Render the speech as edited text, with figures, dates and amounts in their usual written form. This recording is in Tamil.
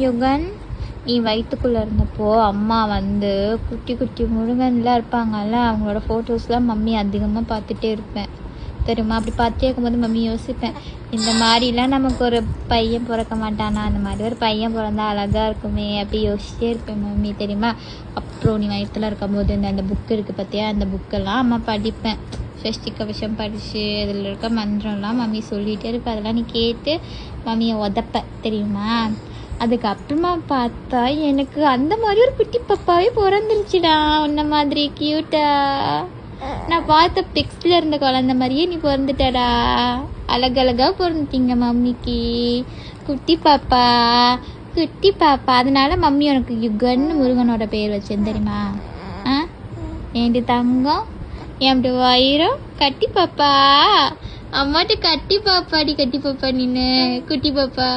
யுகன், நீ வயிற்றுக்குள்ளே இருந்தப்போ அம்மா வந்து குட்டி குட்டி முருகன்லாம் இருப்பாங்கல்ல, அவங்களோட ஃபோட்டோஸ்லாம் மம்மி அதிகமாக பார்த்துட்டே இருப்பேன் தெரியுமா. அப்படி பார்த்துட்டே இருக்கும்போது மம்மி யோசிப்பேன், இந்த மாதிரிலாம் நமக்கு ஒரு பையன் பிறக்க மாட்டானா, அந்த மாதிரி ஒரு பையன் பிறந்தா அழகாக இருக்குமே அப்படி யோசிச்சிட்டே இருப்பேன் மம்மி தெரியுமா. அப்புறம் நீ வயிற்றுல இருக்கும்போது அந்த புக்கு இருக்குது பார்த்தியா, அந்த புக்கெல்லாம் அம்மா படிப்பேன். சஷ்டிக்க விஷம் படித்து அதில் இருக்க மந்திரம்லாம் மம்மி சொல்லிகிட்டே இருப்பேன். அதெல்லாம் நீ கேட்டு மம்மியை உதப்ப தெரியுமா. அதுக்கப்புறமா பார்த்தா எனக்கு அந்த மாதிரி ஒரு குட்டி பப்பாவே பிறந்துருச்சுடா, உன்ன மாதிரி கியூட்டா. நான் பார்த்த பிக்ஸில் இருந்த குழந்த மாதிரியே நீ பிறந்துட்டடா. அழகழகாக பிறந்துட்டீங்க மம்மிக்கு. குட்டி பாப்பா குட்டி பாப்பா. அதனால மம்மி உனக்கு யுகன்னு முருகனோட பேர் வச்சேன் தெரியுமா. ஏண்டி தங்கம், என் வயிறம் கட்டி பாப்பா. அம்மாட்ட கட்டி பாப்பாடி, கட்டி பாப்பா நீனு குட்டி பாப்பா.